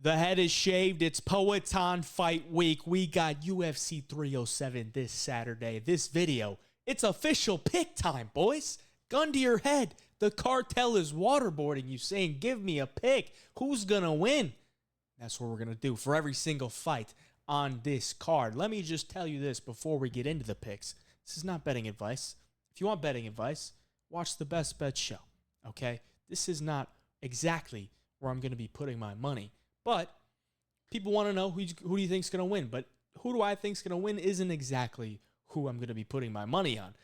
The head is shaved. It's Poetan Fight Week. We got UFC 307 this Saturday. This video, it's official pick time, boys. Gun to your head. The cartel is waterboarding you, saying, give me a pick. Who's going to win? That's what we're going to do for every single fight on this card. Let me just tell you this before we get into the picks. This is not betting advice. If you want betting advice, watch the Best Bet show, okay? This is not exactly where I'm going to be putting my money. But people want to know who do you think is going to win. But who do I think is going to win isn't exactly who I'm going to be putting my money on.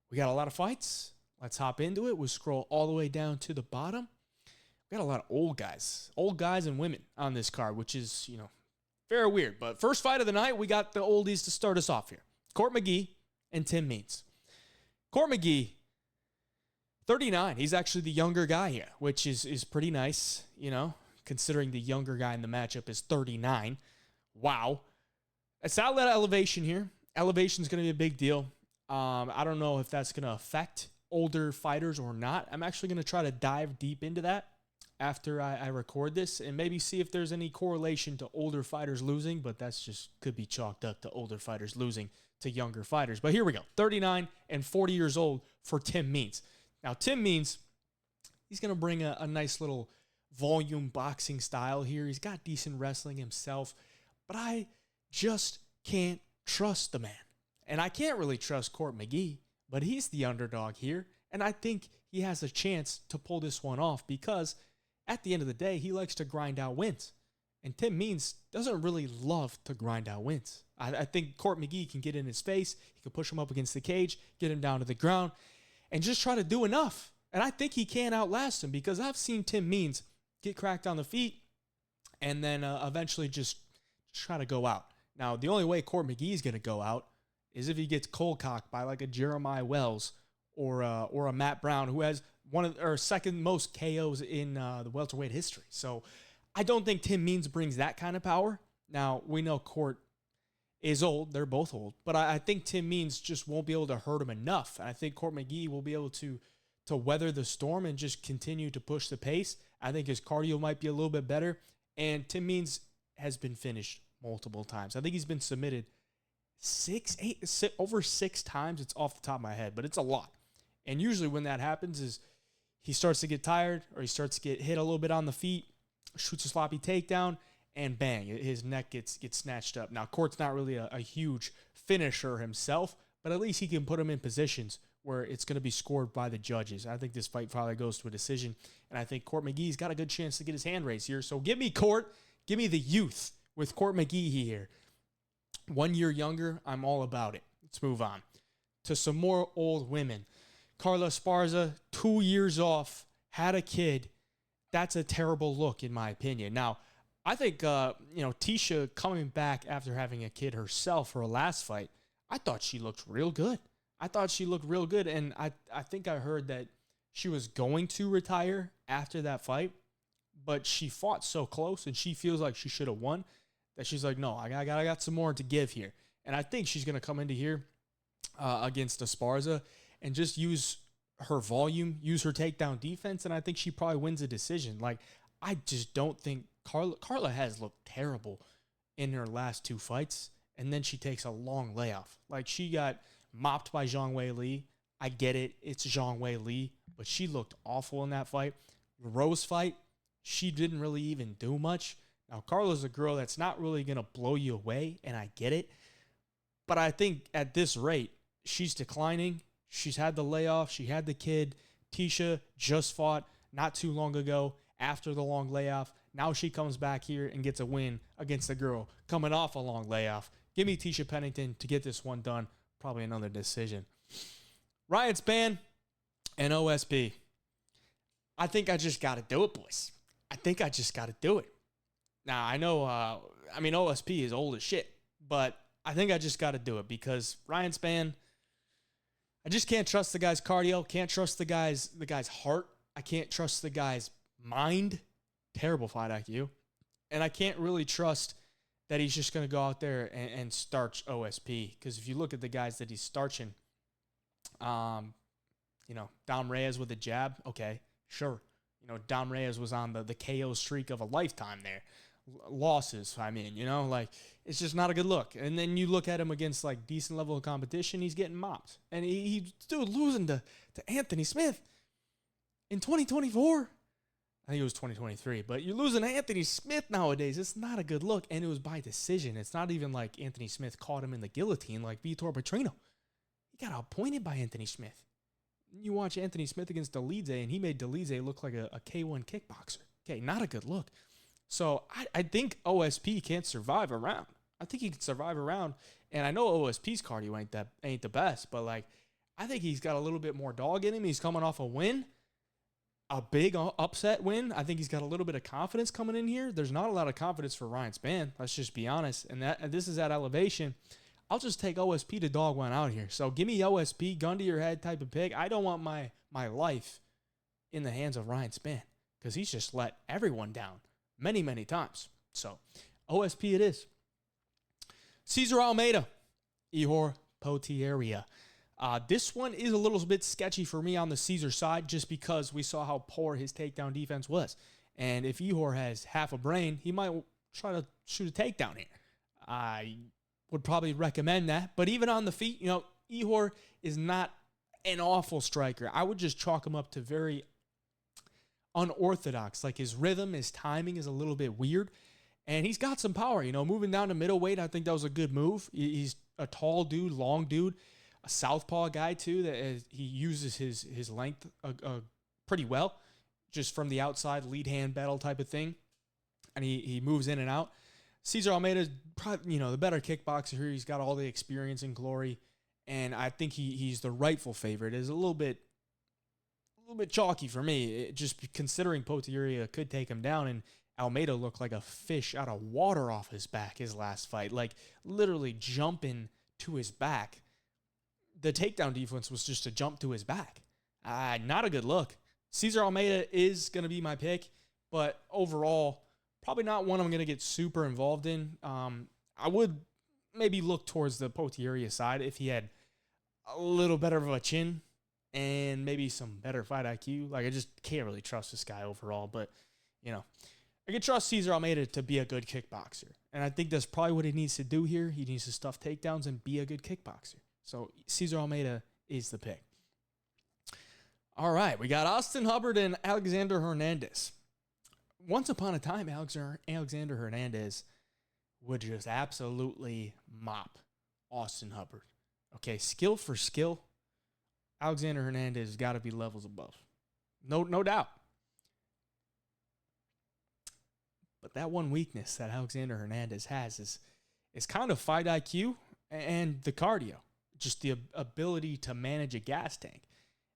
We got a lot of fights. Let's hop into it. We'll scroll all the way down to the bottom. We got a lot of old guys and women on this card, which is, very weird. But first fight of the night, we got the oldies to start us off here. Court McGee and Tim Means. Court McGee, 39. He's actually the younger guy here, which is pretty nice, considering the younger guy in the matchup is 39. Wow. It's outlet elevation here. Elevation is going to be a big deal. I don't know if that's going to affect older fighters or not. I'm actually going to try to dive deep into that after I record this and maybe see if there's any correlation to older fighters losing, but that's just could be chalked up to older fighters losing to younger fighters. But here we go. 39 and 40 years old for Tim Means. Now, Tim Means, he's going to bring a nice little volume boxing style here. He's got decent wrestling himself, but I just can't trust the man. And I can't really trust Court McGee, but he's the underdog here, and I think he has a chance to pull this one off because at the end of the day, he likes to grind out wins. And Tim Means doesn't really love to grind out wins. I think Court McGee can get in his face, he can push him up against the cage, get him down to the ground, and just try to do enough. And I think he can outlast him because I've seen Tim Means get cracked on the feet, and then eventually just try to go out. Now, the only way Court McGee is going to go out is if he gets cold cocked by like a Jeremiah Wells or a Matt Brown, who has second most KOs in the welterweight history. So I don't think Tim Means brings that kind of power. Now, we know Court is old. They're both old. But I think Tim Means just won't be able to hurt him enough. And I think Court McGee will be able to weather the storm and just continue to push the pace. I think his cardio might be a little bit better. And Tim Means has been finished multiple times. I think he's been submitted over six times. It's off the top of my head, but it's a lot. And usually when that happens is he starts to get tired or he starts to get hit a little bit on the feet, shoots a sloppy takedown, and bang, his neck gets snatched up. Now, Court's not really a huge finisher himself, but at least he can put him in positions where it's going to be scored by the judges. I think this fight probably goes to a decision, and I think Court McGee's got a good chance to get his hand raised here. So give me Court. Give me the youth with Court McGee here. 1 year younger, I'm all about it. Let's move on to some more old women. Carla Esparza, 2 years off, had a kid. That's a terrible look, in my opinion. Now, I think, Tisha coming back after having a kid herself for her last fight, I thought she looked real good. And I think I heard that she was going to retire after that fight, but she fought so close and she feels like she should have won that she's like, no, I got some more to give here. And I think she's going to come into here against Esparza and just use her volume, use her takedown defense, and I think she probably wins a decision. Like, I just don't think Carla has looked terrible in her last two fights, and then she takes a long layoff. Like, she got mopped by Zhang Weili. I get it. It's Zhang Weili, but she looked awful in that fight. Rose fight, she didn't really even do much. Now, Carla's a girl that's not really going to blow you away, and I get it. But I think at this rate, she's declining. She's had the layoff. She had the kid. Tisha just fought not too long ago after the long layoff. Now she comes back here and gets a win against a girl coming off a long layoff. Give me Tisha Pennington to get this one done. Probably another decision. Ryan Spann and OSP. I think I just got to do it, boys. I think I just got to do it. Now, I know, OSP is old as shit, but I think I just got to do it because Ryan Spann, I just can't trust the guy's cardio, can't trust the guy's heart. I can't trust the guy's mind. Terrible fight IQ. And I can't really trust that he's just going to go out there and starch OSP. Because if you look at the guys that he's starching, Dom Reyes with a jab, okay, sure. Dom Reyes was on the KO streak of a lifetime there. losses. I mean, like it's just not a good look. And then you look at him against like decent level of competition, he's getting mopped. And he's losing to Anthony Smith in 2024. I think it was 2023, but you're losing to Anthony Smith nowadays. It's not a good look, and it was by decision. It's not even like Anthony Smith caught him in the guillotine like Vitor Petrino. He got outpointed by Anthony Smith. You watch Anthony Smith against Dolidze, and he made Dolidze look like a K1 kickboxer. Okay, not a good look. So I think OSP can't survive a round. I think he can survive a round, and I know OSP's cardio ain't the best, but like I think he's got a little bit more dog in him. He's coming off a win. A big upset win. I think he's got a little bit of confidence coming in here. There's not a lot of confidence for Ryan Spann. Let's just be honest. And this is at elevation. I'll just take OSP to dog one out here. So give me OSP, gun to your head type of pick. I don't want my life in the hands of Ryan Spann because he's just let everyone down many, many times. So OSP it is. Cesar Almeida, Ihor Potieria. This one is a little bit sketchy for me on the Caesar side just because we saw how poor his takedown defense was. And if Ihor has half a brain, he might try to shoot a takedown here. I would probably recommend that. But even on the feet, Ihor is not an awful striker. I would just chalk him up to very unorthodox. Like his rhythm, his timing is a little bit weird. And he's got some power. Moving down to middleweight, I think that was a good move. He's a tall dude, long dude. A southpaw guy, too, that he uses his length pretty well, just from the outside, lead hand battle type of thing. And he moves in and out. Cesar Almeida is probably, the better kickboxer here. He's got all the experience and glory. And I think he's the rightful favorite. It's a little bit chalky for me, just considering Potieria could take him down. And Almeida looked like a fish out of water off his back his last fight. Like, literally jumping to his back. The takedown defense was just a jump to his back. Not a good look. Cesar Almeida is going to be my pick, but overall, probably not one I'm going to get super involved in. I would maybe look towards the Potieria side if he had a little better of a chin and maybe some better fight IQ. Like, I just can't really trust this guy overall, but, I can trust Cesar Almeida to be a good kickboxer. And I think that's probably what he needs to do here. He needs to stuff takedowns and be a good kickboxer. So Cesar Almeida is the pick. All right, we got Austin Hubbard and Alexander Hernandez. Once upon a time, Alexander Hernandez would just absolutely mop Austin Hubbard. Okay, skill for skill, Alexander Hernandez has got to be levels above. No doubt. But that one weakness that Alexander Hernandez has is kind of fight IQ and the cardio. Just the ability to manage a gas tank.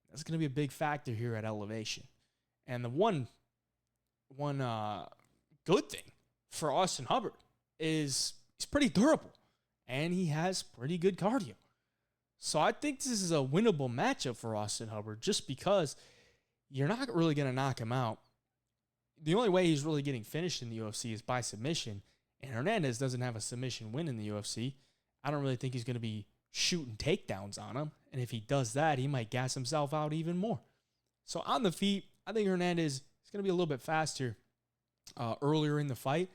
That's going to be a big factor here at elevation. And the one good thing for Austin Hubbard is he's pretty durable. And he has pretty good cardio. So I think this is a winnable matchup for Austin Hubbard just because you're not really going to knock him out. The only way he's really getting finished in the UFC is by submission. And Hernandez doesn't have a submission win in the UFC. I don't really think he's going to be shooting takedowns on him. And if he does that, he might gas himself out even more. So on the feet, I think Hernandez is going to be a little bit faster earlier in the fight.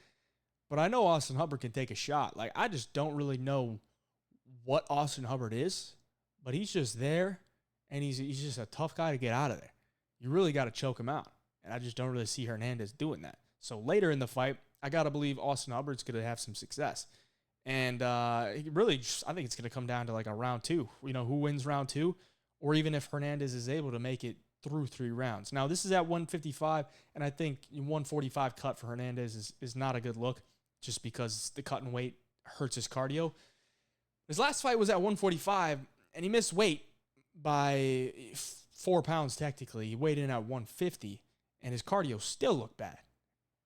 But I know Austin Hubbard can take a shot. Like, I just don't really know what Austin Hubbard is. But he's just there, and he's just a tough guy to get out of there. You really got to choke him out. And I just don't really see Hernandez doing that. So later in the fight, I got to believe Austin Hubbard's going to have some success. And really, I think it's going to come down to like a round two. Who wins round two? Or even if Hernandez is able to make it through 3 rounds. Now, this is at 155, and I think 145 cut for Hernandez is not a good look just because the cut and weight hurts his cardio. His last fight was at 145, and he missed weight by 4 pounds technically. He weighed in at 150, and his cardio still looked bad.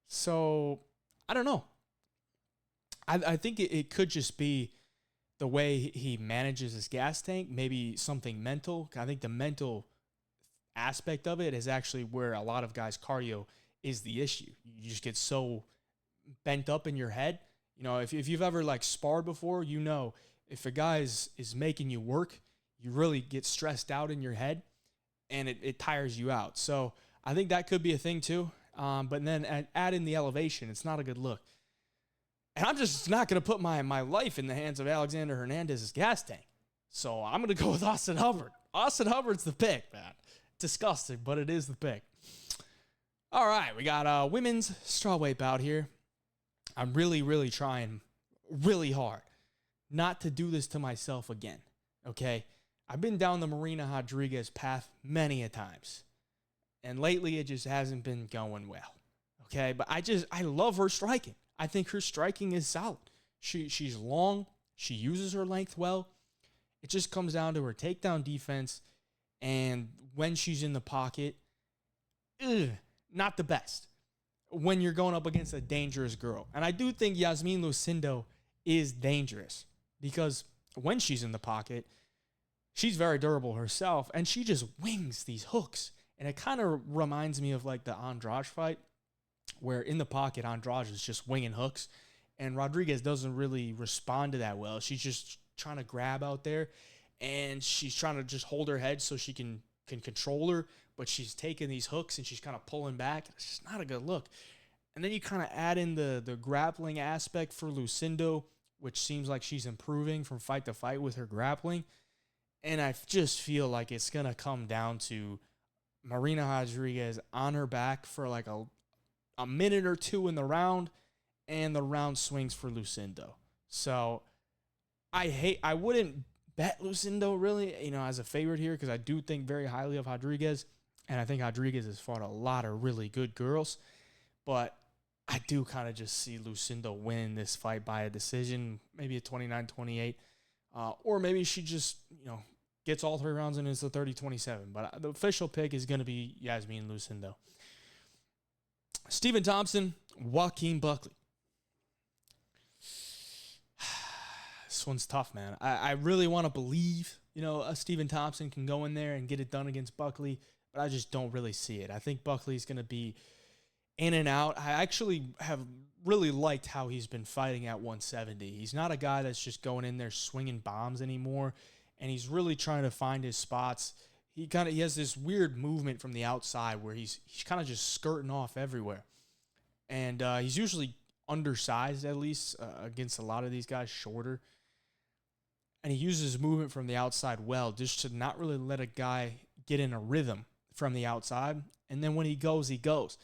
So, I don't know. I think it could just be the way he manages his gas tank, maybe something mental. I think the mental aspect of it is actually where a lot of guys' cardio is the issue. You just get so bent up in your head. If you've ever like sparred before, if a guy is making you work, you really get stressed out in your head and it tires you out. So I think that could be a thing too. But then add in the elevation. It's not a good look. And I'm just not going to put my life in the hands of Alexander Hernandez's gas tank. So I'm going to go with Austin Hubbard. Austin Hubbard's the pick, man. Disgusting, but it is the pick. All right, we got women's strawweight bout here. I'm really trying really hard not to do this to myself again, okay? I've been down the Marina Rodriguez path many a times, and lately it just hasn't been going well, okay? But I love her striking. I think her striking is solid. She's long. She uses her length well. It just comes down to her takedown defense, and when she's in the pocket, not the best when you're going up against a dangerous girl. And I do think Yasmin Lucindo is dangerous because when she's in the pocket, she's very durable herself, and she just wings these hooks. And it kind of reminds me of like the Andrade fight, where in the pocket, Andrade is just winging hooks, and Rodriguez doesn't really respond to that well. She's just trying to grab out there, and she's trying to just hold her head so she can control her, but she's taking these hooks, and she's kind of pulling back. It's just not a good look. And then you kind of add in the grappling aspect for Lucindo, which seems like she's improving from fight to fight with her grappling. And I just feel like it's going to come down to Marina Rodriguez on her back for like a minute or two in the round, and the round swings for Lucindo. So I wouldn't bet Lucindo really, as a favorite here, because I do think very highly of Rodriguez, and I think Rodriguez has fought a lot of really good girls, but I do kind of just see Lucindo win this fight by a decision, maybe a 29-28, or maybe she just, gets all 3 rounds and it's a 30-27. But the official pick is going to be Yasmin Lucindo. Stephen Thompson, Joaquin Buckley. This one's tough, man. I really want to believe, a Stephen Thompson can go in there and get it done against Buckley, but I just don't really see it. I think Buckley's going to be in and out. I actually have really liked how he's been fighting at 170. He's not a guy that's just going in there swinging bombs anymore, and he's really trying to find his spots. He has this weird movement from the outside where he's kind of just skirting off everywhere. And he's usually undersized, at least, against a lot of these guys, shorter. And he uses movement from the outside well, just to not really let a guy get in a rhythm from the outside. And then when he goes, he goes.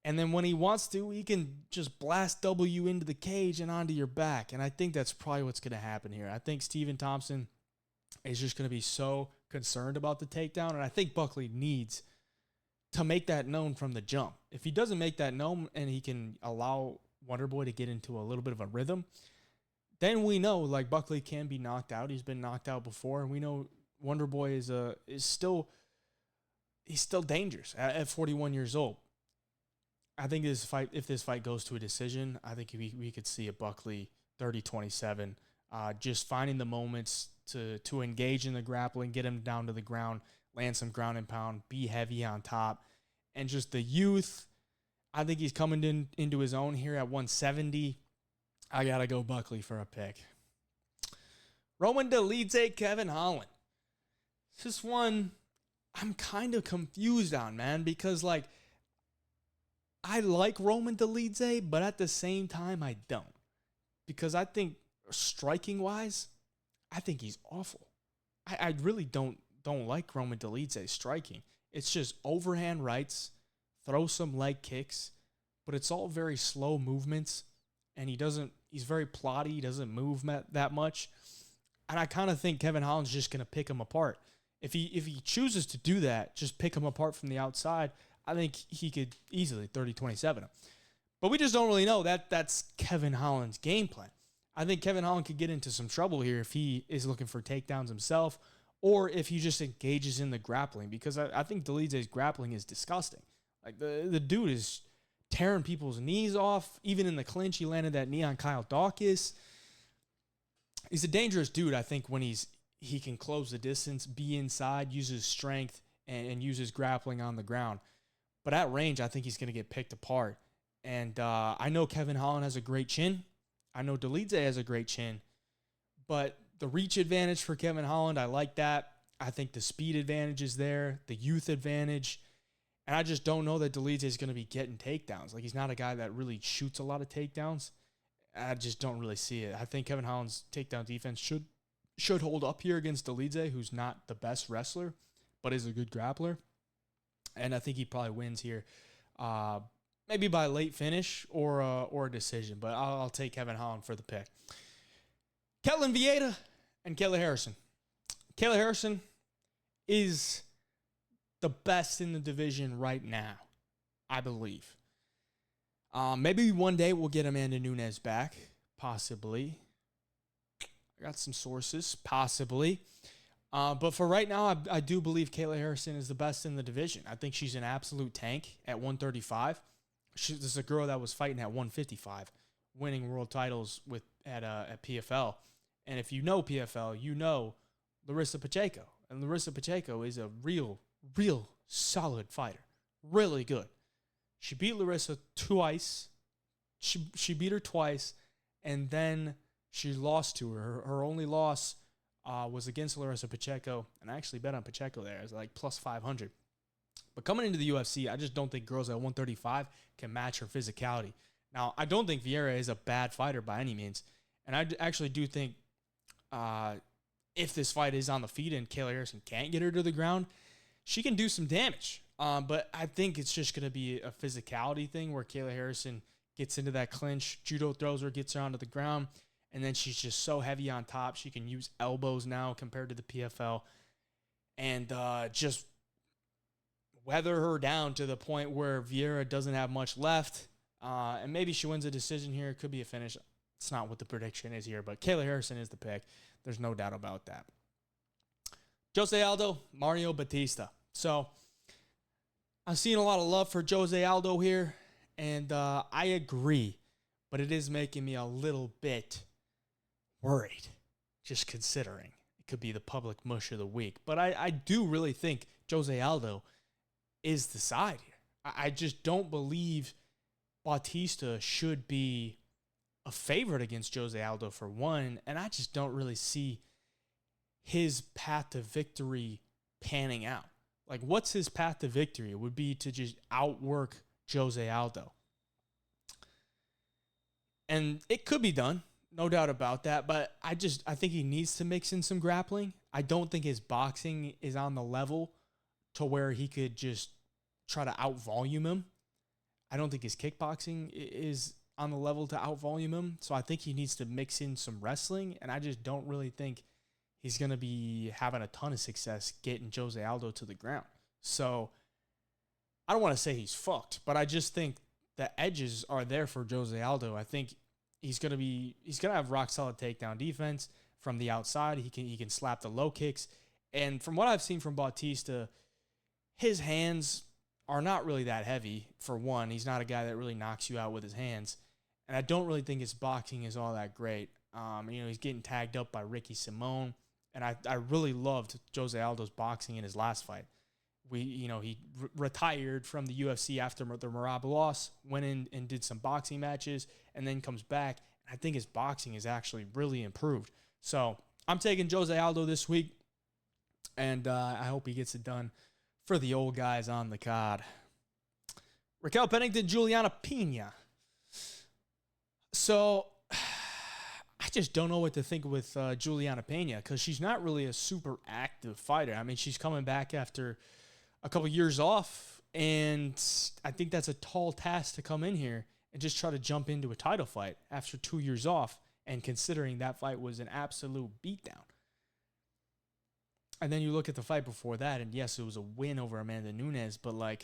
And then when he wants to, he can just blast W into the cage and onto your back. And I think that's probably what's going to happen here. I think Stephen Thompson is just going to be so concerned about the takedown. And I think Buckley needs to make that known from the jump. If he doesn't make that known and he can allow Wonderboy to get into a little bit of a rhythm, then we know like Buckley can be knocked out. He's been knocked out before, and we know Wonderboy is still dangerous at 41 years old. I think if this fight goes to a decision, I think we could see a Buckley 30-27, just finding the moments to engage in the grappling, get him down to the ground, land some ground and pound, be heavy on top, and just the youth. I think he's coming into his own here at 170. I got to go Buckley for a pick. Roman Dolidze, Kevin Holland. This is one I'm kind of confused on, man, because like I like Roman Dolidze, but at the same time I don't. Because I think striking-wise, I think he's awful. I really don't like Roman Dolidze's striking. It's just overhand rights, throw some leg kicks, but it's all very slow movements, and he's very plotty, he doesn't move that much. And I kind of think Kevin Holland's just going to pick him apart. If he chooses to do that, just pick him apart from the outside, I think he could easily 30-27 him. But we just don't really know. That's Kevin Holland's game plan. I think Kevin Holland could get into some trouble here if he is looking for takedowns himself, or if he just engages in the grappling, because I think Dolidze's grappling is disgusting. Like the dude is tearing people's knees off. Even in the clinch, he landed that knee on Kyle Dawkins. He's a dangerous dude, I think, when he can close the distance, be inside, use his strength, and use his grappling on the ground. But at range, I think he's going to get picked apart. And I know Kevin Holland has a great chin. I know Dolidze has a great chin. But the reach advantage for Kevin Holland, I like that. I think the speed advantage is there, the youth advantage. And I just don't know that Dolidze is going to be getting takedowns. Like, he's not a guy that really shoots a lot of takedowns. I just don't really see it. I think Kevin Holland's takedown defense should hold up here against Dolidze, who's not the best wrestler, but is a good grappler. And I think he probably wins here, maybe by late finish or a decision. But I'll take Kevin Holland for the pick. Ketlen Vieira and Kayla Harrison. Kayla Harrison is the best in the division right now, I believe. Maybe one day we'll get Amanda Nunes back, possibly. I got some sources, possibly. But for right now, I do believe Kayla Harrison is the best in the division. I think she's an absolute tank at 135. This is a girl that was fighting at 155, winning world titles at PFL. And if you know PFL, you know Larissa Pacheco. And Larissa Pacheco is a real solid fighter. Really good. She beat Larissa twice. She beat her twice, and then she lost to her. Her only loss was against Larissa Pacheco, and I actually bet on Pacheco there. It was like plus 500. But coming into the UFC, I just don't think girls at 135 can match her physicality. Now, I don't think Vieira is a bad fighter by any means, and I actually do think if this fight is on the feet and Kayla Harrison can't get her to the ground, she can do some damage. But I think it's just going to be a physicality thing where Kayla Harrison gets into that clinch, judo throws her, gets her onto the ground, and then she's just so heavy on top. She can use elbows now compared to the PFL and just weather her down to the point where Vieira doesn't have much left. And maybe she wins a decision here. It could be a finish. It's not what the prediction is here, but Kayla Harrison is the pick. There's no doubt about that. Jose Aldo, Mario Bautista. So I'm seeing a lot of love for Jose Aldo here, and I agree, but it is making me a little bit worried, just considering it could be the public mush of the week. But I do really think Jose Aldo is the side here. I just don't believe Bautista should be a favorite against Jose Aldo for one, and I just don't really see his path to victory panning out. Like, what's his path to victory? It would be to just outwork Jose Aldo. And it could be done, no doubt about that, but I think he needs to mix in some grappling. I don't think his boxing is on the level to where he could just try to out-volume him. I don't think his kickboxing is on the level to out-volume him, so I think he needs to mix in some wrestling, and I just don't really think he's going to be having a ton of success getting Jose Aldo to the ground. So I don't want to say he's fucked, but I just think the edges are there for Jose Aldo. I think he's going to have rock solid takedown defense from the outside. He can slap the low kicks. And from what I've seen from Bautista, his hands are not really that heavy. For one, he's not a guy that really knocks you out with his hands. And I don't really think his boxing is all that great. He's getting tagged up by Ricky Simone. And I really loved Jose Aldo's boxing in his last fight. He retired from the UFC after the Merab loss, went in and did some boxing matches, and then comes back. And I think his boxing is actually really improved. So I'm taking Jose Aldo this week, and I hope he gets it done for the old guys on the card. Raquel Pennington, Juliana Pena. So I just don't know what to think with Juliana Pena because she's not really a super active fighter. I mean, she's coming back after a couple years off, and I think that's a tall task to come in here and just try to jump into a title fight after 2 years off, and considering that fight was an absolute beatdown. And then you look at the fight before that, and yes, it was a win over Amanda Nunes, but I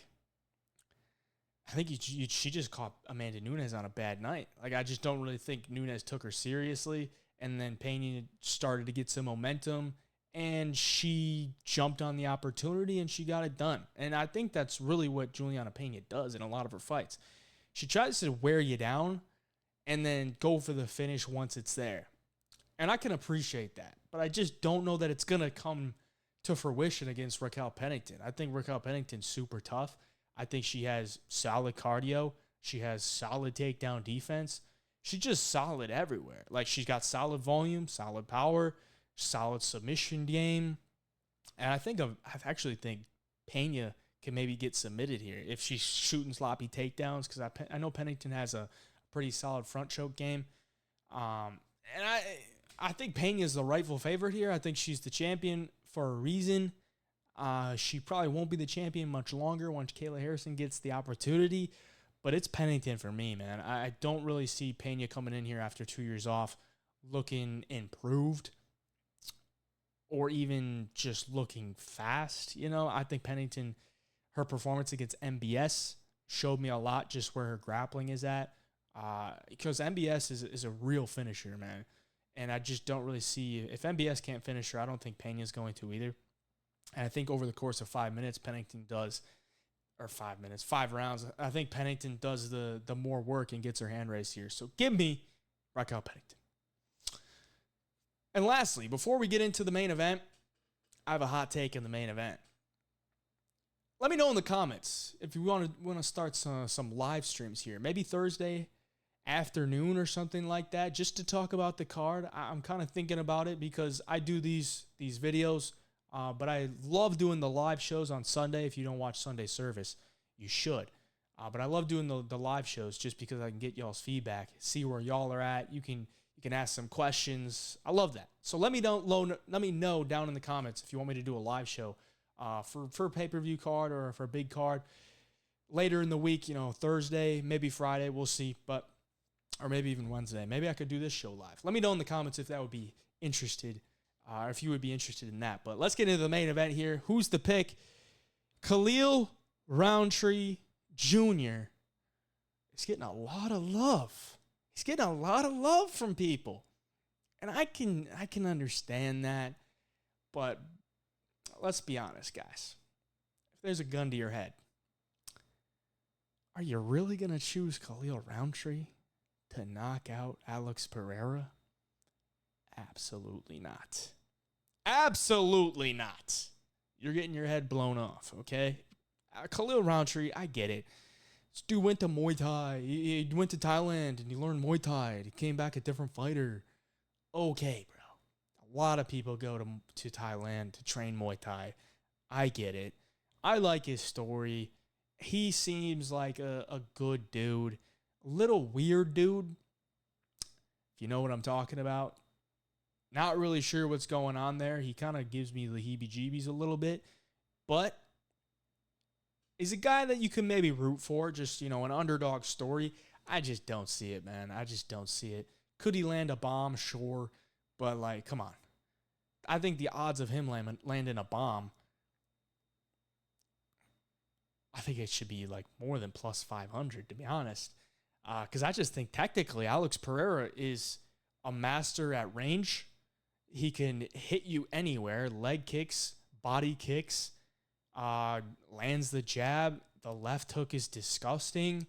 think she just caught Amanda Nunes on a bad night. I just don't really think Nunes took her seriously. And then Pena started to get some momentum, and she jumped on the opportunity, and she got it done. And I think that's really what Juliana Pena does in a lot of her fights. She tries to wear you down and then go for the finish once it's there. And I can appreciate that. But I just don't know that it's going to come to fruition against Raquel Pennington. I think Raquel Pennington's super tough. I think she has solid cardio. She has solid takedown defense. She's just solid everywhere. She's got solid volume, solid power, solid submission game. And I actually think Pena can maybe get submitted here if she's shooting sloppy takedowns, because I know Pennington has a pretty solid front choke game. And I think Pena is the rightful favorite here. I think she's the champion for a reason. She probably won't be the champion much longer once Kayla Harrison gets the opportunity. But it's Pennington for me, man. I don't really see Pena coming in here after 2 years off looking improved or even just looking fast. You know, I think Pennington, her performance against MBS showed me a lot just where her grappling is at. Because MBS is a real finisher, man. And I just don't really see, if MBS can't finish her, I don't think Pena's going to either. And I think over the course of 5 minutes, Pennington does, or 5 minutes, 5 rounds, I think Pennington does the more work and gets her hand raised here. So give me Raquel Pennington. And lastly, before we get into the main event, I have a hot take in the main event. Let me know in the comments if you want to start some live streams here. Maybe Thursday afternoon or something like that, just to talk about the card. I'm kind of thinking about it because I do these videos, but I love doing the live shows on Sunday. If you don't watch Sunday service, you should. But I love doing the live shows just because I can get y'all's feedback, see where y'all are at. You can ask some questions. I love that. So let me know down in the comments if you want me to do a live show for a pay-per-view card or for a big card later in the week. You know, Thursday, maybe Friday, we'll see. Or maybe even Wednesday. Maybe I could do this show live. Let me know in the comments if that would be interested, or if you would be interested in that. But let's get into the main event here. Who's the pick? Khalil Rountree Jr. is getting a lot of love. He's getting a lot of love from people. And I can understand that. But let's be honest, guys. If there's a gun to your head, are you really going to choose Khalil Rountree to knock out Alex Pereira? Absolutely not. Absolutely not. You're getting your head blown off, okay? Khalil Rountree, I get it. This dude went to Muay Thai. He went to Thailand and he learned Muay Thai. He came back a different fighter. Okay, bro. A lot of people go to Thailand to train Muay Thai. I get it. I like his story. He seems like a good dude. Little weird dude, if you know what I'm talking about. Not really sure what's going on there. He kind of gives me the heebie-jeebies a little bit. But he's a guy that you can maybe root for. Just, you know, an underdog story. I just don't see it, man. I just don't see it. Could he land a bomb? Sure. But, like, come on. I think the odds of him landing a bomb, I think it should be, like, more than plus 500, to be honest. Because I just think technically Alex Pereira is a master at range. He can hit you anywhere. Leg kicks, body kicks, lands the jab. The left hook is disgusting.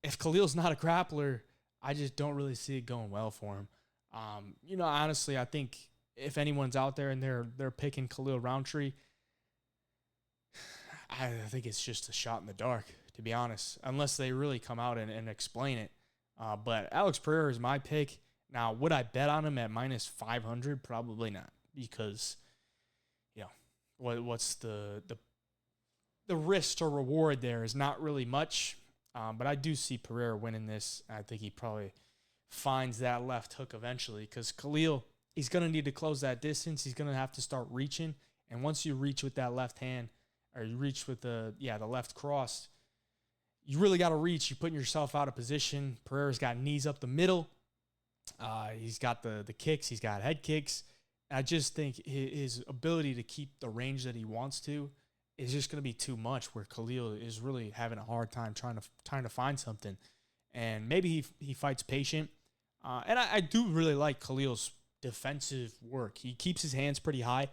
If Khalil's not a grappler, I just don't really see it going well for him. You know, honestly, I think if anyone's out there and they're picking Khalil Rountree, I think it's just a shot in the dark, to be honest, unless they really come out and explain it. But Alex Pereira is my pick. Now, would I bet on him at minus 500? Probably not, because, you know, what's the risk to reward there is not really much. But I do see Pereira winning this. I think he probably finds that left hook eventually, because Khalil, he's going to need to close that distance. He's going to have to start reaching. And once you reach with that left hand, or you reach with the left cross, you really got to reach. You're putting yourself out of position. Pereira's got knees up the middle. He's got the kicks. He's got head kicks. I just think his ability to keep the range that he wants to is just going to be too much, where Khalil is really having a hard time trying to find something. And maybe he fights patient. And I do really like Khalil's defensive work. He keeps his hands pretty high.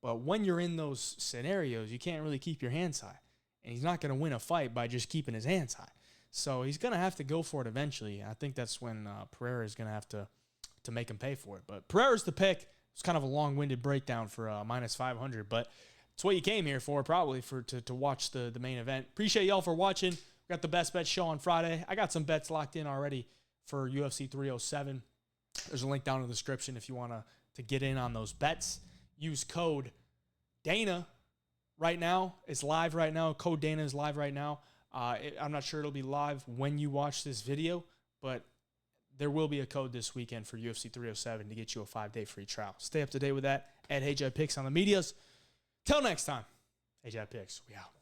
But when you're in those scenarios, you can't really keep your hands high. And he's not going to win a fight by just keeping his hands high. So he's going to have to go for it eventually. I think that's when Pereira is going to have to make him pay for it. But Pereira's the pick. It's kind of a long-winded breakdown for minus 500. But it's what you came here for, probably, to watch the main event. Appreciate y'all for watching. We got the Best Bet show on Friday. I got some bets locked in already for UFC 307. There's a link down in the description if you want to get in on those bets. Use code Dana right now. It's live right now. Code Dana is live right now. I'm not sure it'll be live when you watch this video, but there will be a code this weekend for UFC 307 to get you a 5-day free trial. Stay up to date with that at HJ Picks on the medias. Till next time, HJ Picks, we out.